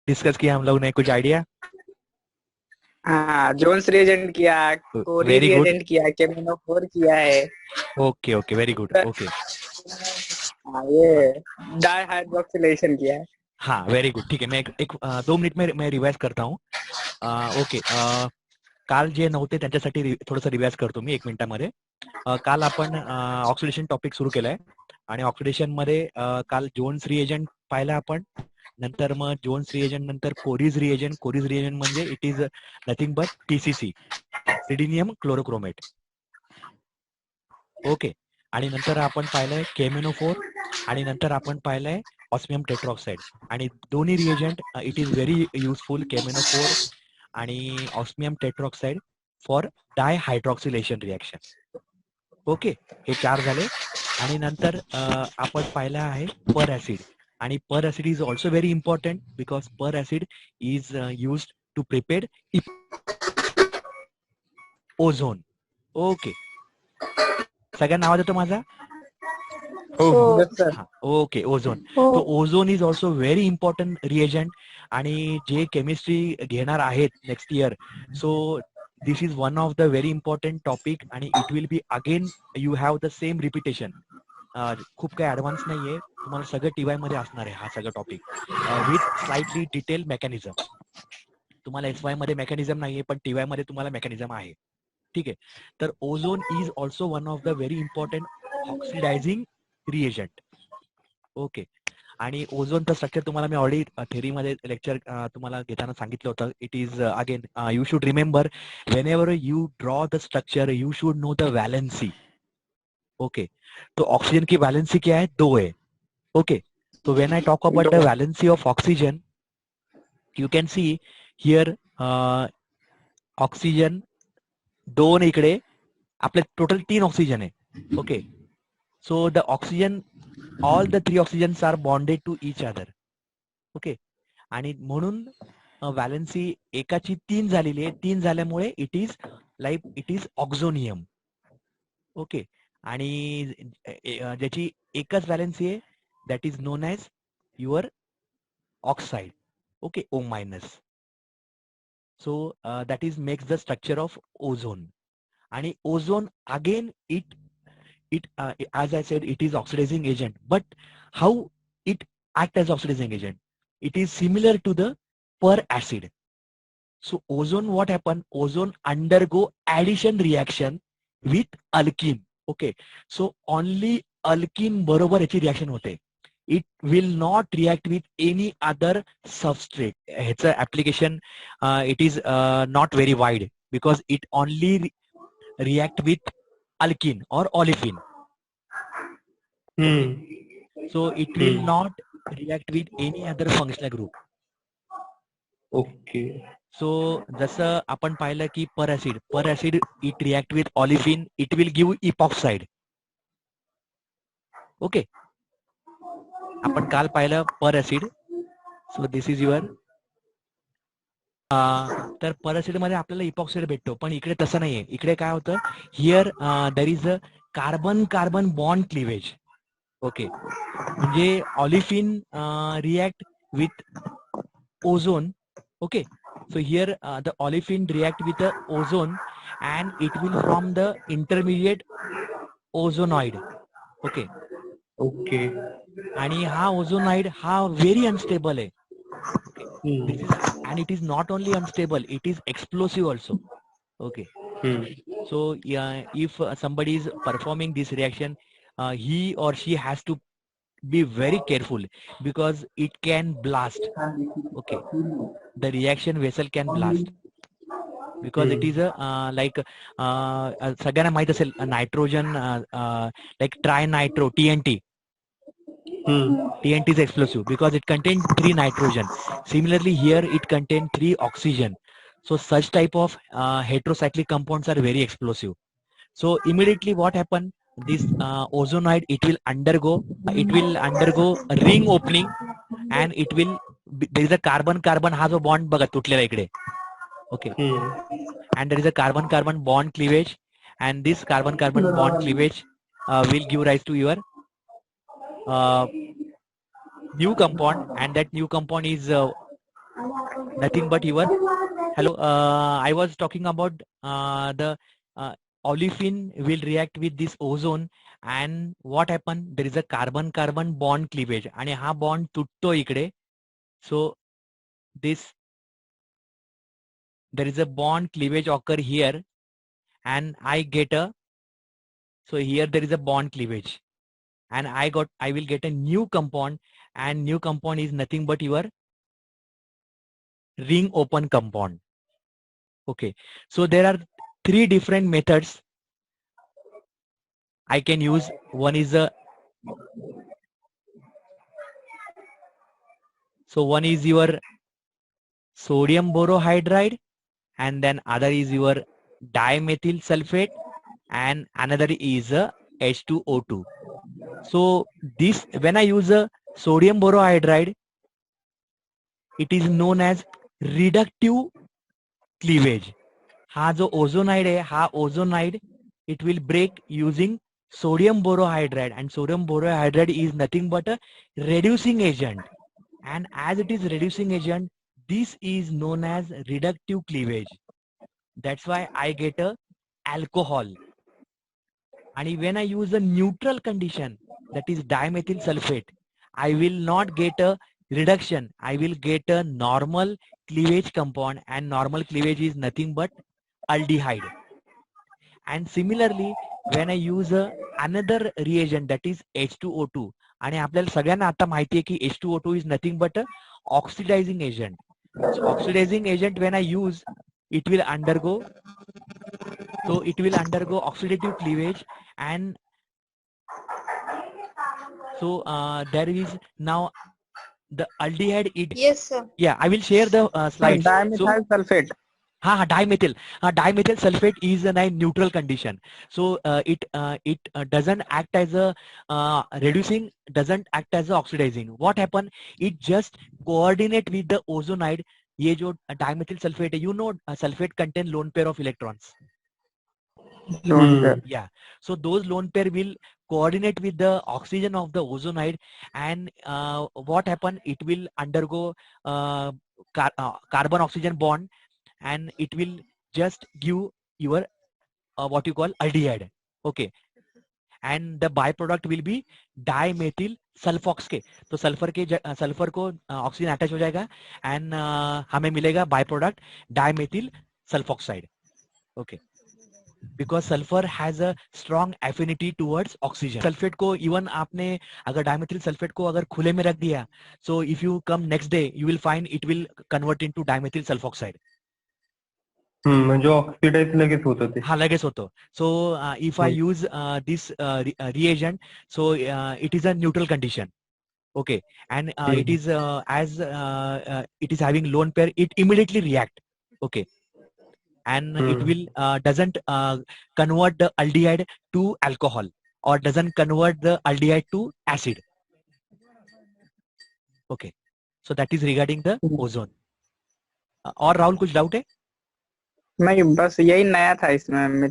Discuss किया हम लोग ने, कुछ आइडिया? हाँ, जोन्स रिएजेंट किया, कोरी वेरी गुड. रिएजेंट किया, केमिनो 4 किया है। Okay okay, very good. Okay. हाँ, ये डाई हाइड्रोक्सिलेशन किया है। हाँ, वेरी गुड. ठीक आहे. मैं 2 मिनिट में मैं रिवाइज करता हूँ. ओके. काल जे नव्हते त्यांच्यासाठी थोडंसं रिवाइज करतो मी 1 मिनिटामध्ये. काल आपण ऑक्सिडेशन टॉपिक सुरू केलाय आणि ऑक्सिडेशन मध्ये काल जोन्स रिएजंट पाहिला आपण. नंतर मग जोन्स रिएजंट नंतर कोरीज रिएजंट. कोरीज रिएजंट म्हणजे it is nothing but TCC, सिडिनियम क्लोरोक्रोमेट. ओके. आणि नंतर आपण पाहिलंय केमिनो 4 आणि नंतर आपण पाहिलंय ऑस्मियम टेट्रॉक्साइड. आणि दोन्ही reagent it is very useful, केमिनो 4 आणि osmium tetroxide for dihydroxylation reaction. Okay, हे 4 झाले. आणि नंतर आपण पाहिलं आहे पर ऍसिड. आणि peracid is also very important because peracid is used to prepare ozone. Okay, सगळ्यांना आवाज येतो माझा? हा, ओके. ओझोन. तो ozone is also very important reagent. आणि जे केमिस्ट्री घेणार आहेत next year, so this is one of the very important topic. आणि it will be again you have the same repetition. खूप काही ऍडव्हान्स नाहीये, तुम्हाला सगळं टीवाय मध्ये असणार आहे हा सगळं topic with slightly detail mechanism. तुम्हाला एसवाय मध्ये मेकॅनिझम नाहीये, पण टीवाय मध्ये तुम्हाला मेकॅनिझम आहे. ठीक आहे. तर ozone is also one of the very important oxidising reagent. Okay. आणि ओझोनचं स्ट्रक्चर तुम्हाला मी ऑलरेडी थेरीमध्ये लेक्चर तुम्हाला घेताना सांगितलं होतं. It is again you should remember whenever you draw the structure you should know the valency. Okay. तो oxygen की valency क्या है? 2 है. ओके. तो when I talk about the valency of oxygen, you can see here oxygen 2 इकडे, आपले total 3 oxygen आहे. Okay. So the oxygen, all the 3 oxygens are bonded to each other. Okay. आणि म्हणून वॅलेन्सी एकाची 3 झालेली आहे. 3 झाल्यामुळे इट इज ऑक्झोनियम. ओके. आणि ज्याची एकच वॅलेन्सी आहे that is known as your oxide. Okay, O-. So that is makes the structure of ozone. आणि ozone again it as I said, it is oxidizing agent. But how it act as oxidizing agent? It is similar to the per acid. So ozone, what happen? Ozone undergo addition reaction with alkene. Okay. So only alkene बरोबर याची reaction होते. It will not react with any other substrate. ह्याचं application it is not very wide because it only react with alkene or olefin. Okay. So it will not react with any other functional group. Okay. So जसं आपण पाहिलं की per acid it react with olefin, it will give epoxide. Okay. आपण काल पाहिलं per acid. So this is your तर per acid मध्ये आपल्याला epoxide भेटतो, पण इकडे तसं नाहीये. इकडे काय होतं? Here there is a carbon bond cleavage. Okay. म्हणजे olefin react with ozone. Okay. So here the olefin react with ozone and it will form the intermediate ozonoid. Okay. Okay. आणि हा ओझोनॉइड हा व्हेरी अनस्टेबल आहे. And it is not only unstable, it is explosive also. Okay. So if somebody is performing this reaction, he or she has to be very careful because it can blast. Okay. The reaction vessel can blast because it is a like सगळ्यांना माहित असेल nitrogen like trinitro TNT. TNT is explosive because it contains 3 nitrogen. Similarly here it contains 3 oxygen. So such type of heterocyclic compounds are very explosive. So immediately what happen? This ozonoid it will undergo a ring opening and it will there is a carbon हा जो bond बघा तुटलेला इकडे. Okay. and there is a carbon bond cleavage and this carbon bond cleavage will give rise to your new compound and that new compound is nothing but your hello. I was talking about the olefin will react with this ozone, and what happened? There is a carbon-carbon bond cleavage, आणि हा bond तुटतो इकडे. So this there is a bond cleavage occur here, and I get a so here there is a bond cleavage, and I will get a new compound, and new compound is nothing but your ring open compound. Okay, so there are three different methods I can use. One is one is your sodium borohydride, and then other is your dimethyl sulfate, and another is H2O2. So this, when I use a sodium borohydride, it is known as reductive cleavage. हा जो ओझोनाइड आहे, हा ओझोनाइड it will break using sodium borohydride, and sodium borohydride is nothing but a reducing agent, and as it is reducing agent, this is known as reductive cleavage. That's why I get a alcohol. And when I use a neutral condition, that is dimethyl sulfate, I will not get a reduction, I will get a normal cleavage compound, and normal cleavage is nothing but aldehyde. And similarly, when I use another reagent, that is H2O2, आणि आपल्याला सगळ्यांना आता माहिती आहे की H2O2 is nothing but a oxidizing agent. So oxidizing agent, when I use, it will undergo oxidative cleavage, and so there is now the aldehyde. Yes, sir. Yeah, I will share the slides. Dimethyl sulfate. Dimethyl sulfate is a neutral condition, so it doesn't act as a reducing, doesn't act as a oxidizing. What happen? It just coordinate with the ozonide. ये जो dimethyl sulfate, you know, sulfate contain lone pair of electrons. Lone pair. Yeah, so those lone pair will coordinate with the oxygen of the ozonide, and what happen? It will undergo carbon oxygen bond, and it will just give your what you call aldehyde. Okay, and the byproduct will be dimethyl sulfox के, तो sulphur को oxygen attach हो जाएगा, and हमें मिलेगा by product dimethyl sulphoxide. Okay, because sulphur has a strong affinity towards oxygen. Sulphate को even आपने अगर डायमेथिल सल्फेट को अगर खुले में रख दिया, so if you come next day you will find it will convert into dimethyl sulphoxide. म्हणजे ऑक्सिडाइज लगेच होत होते. हा, लगेच होतो. So if I use this reagent, so it is a neutral condition. Okay, and it is as it is having lone pair, it immediately react. Okay, and it will doesn't convert the aldehyde to alcohol, or doesn't convert the aldehyde to acid. Okay, so that is regarding the ozone. और राहुल कुछ doubt है? नहीं, बस यही नया था इसमें.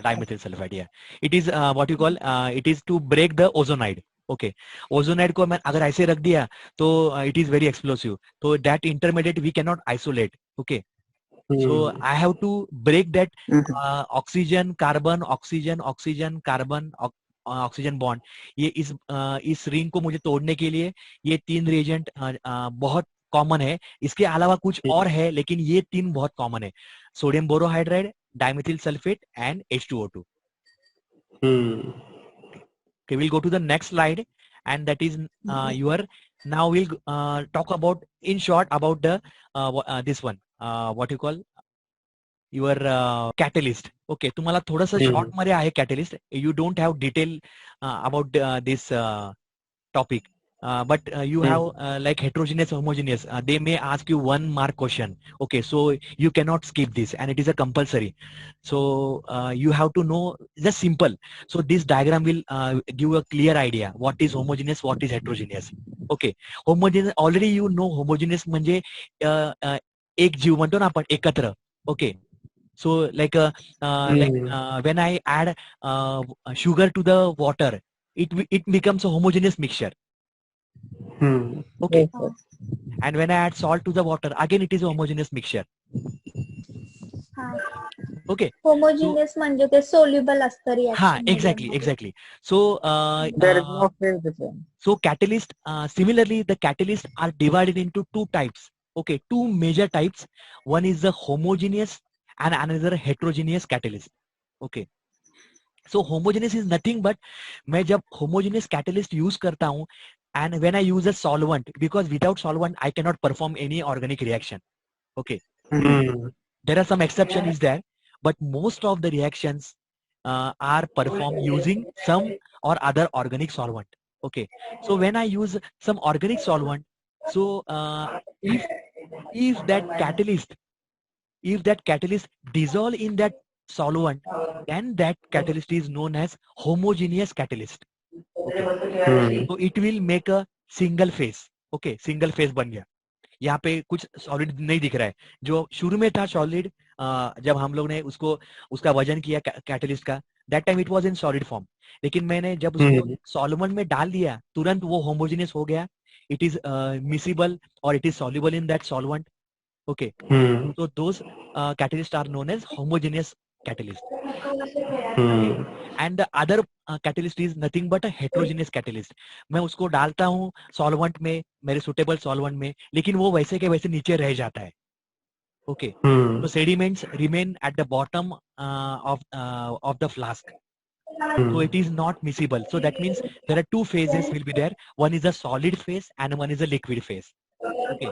Dimethyl sulphide. Yeah, it is what you call, it is to break the ozonide. Okay, ozonide को मैं अगर ऐसे रख दिया तो इट इज वेरी एक्सप्लोसिव, तो दैट इंटरमीडिएट वी कैन नॉट आइसोलेट. Okay, so I have to break that oxygen carbon oxygen carbon oxygen bond. ये इस रिंग को मुझे तोड़ने के लिए ये तीन रिएजेंट बहुत कॉमन है. इसके अलावा कुछ और है, लेकिन ये तीन बहुत कॉमन है: sodium borohydride, dimethyl sulphate, and H2O2. Okay, we'll go to the next slide, and that is your. Now we'll talk about, in short, about the this one, what you call your catalyst. Okay, तुम्हाला थोडंसं short मध्ये आहे catalyst. You don't have detail about this topic, but you have like heterogeneous, homogeneous. They may ask you 1 mark question. Okay, so you cannot skip this, and it is a compulsory. So you have to know just simple. So this diagram will give a clear idea what is homogeneous, what is heterogeneous. Okay, homogeneous already you know. Homogeneous म्हणजे एक जीव म्हणतो ना आपण, एकत्र. Okay, so like when I add sugar to the water, it becomes a homogeneous mixture. Okay, and when I add salt to the water, again it is a homogeneous mixture. Okay. Homogeneous म्हणजे ते soluble असतं Ha, reaction exactly. So There is no phase difference. so catalyst, similarly, the catalysts are divided into two types. Okay, two major types. One is the homogeneous and another heterogeneous catalyst. Okay. So homogeneous is nothing but मैं जब homogeneous catalyst use करता हूँ and when I use a solvent, because without solvent I cannot perform any organic reaction. Okay. There are some exception is there, but most of the reactions are performed using some or other organic solvent. Okay. So when I use some organic solvent, so if that catalyst dissolve in that solvent, then that catalyst is known as homogeneous catalyst. Okay. So it will make a single phase. Okay, single phase बन गया. यहाँ पे कुछ solid नहीं दिख रहा है. जो शुरू में था सॉलिड, जब हम लोग ने उसका वजन किया कैटलिस्ट का, that time it was in solid form. लेकिन मैंने जब उसको सॉल्वेंट में डाल दिया, तुरंत वो होमोजेनियस हो गया. इट इज मिसिबल और it is soluble in that solvent. Okay. So those catalysts are known as homogeneous catalyst. Okay. And the other catalyst is nothing but a heterogeneous catalyst. मैं उसको डालता हूँ सॉल्वेंट में, मेरे suitable solvent में, लेकिन वो वैसे के वैसे नीचे रह जाता है. Okay. So sediments remain at the bottom of the flask. So it is not miscible. So that means there are two phases will be there. One is a solid phase and one is a liquid phase. Okay.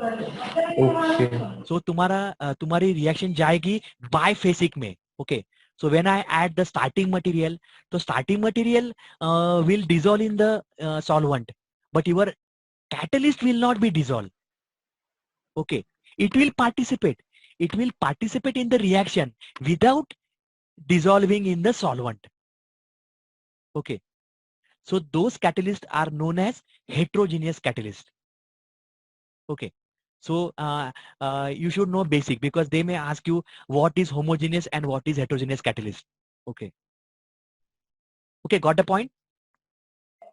So तुम्हारी reaction जाएगी biphasic में. Okay. So when I add the starting material, so starting material will dissolve in the solvent, but your catalyst will not be dissolved. Okay. It will participate. It will participate in the reaction without dissolving in the solvent. Okay. So those catalysts are known as heterogeneous catalyst. Okay. So you should know basic, because they may ask you what is homogeneous and what is heterogeneous catalyst. Okay. Okay, got the point?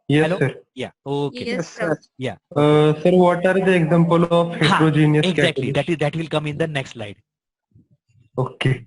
Yes, Hello? sir. Yeah. Okay. Yes, sir. Yeah. Sir, what are the example of heterogeneous Exactly. catalyst? That will come in the next slide. Okay.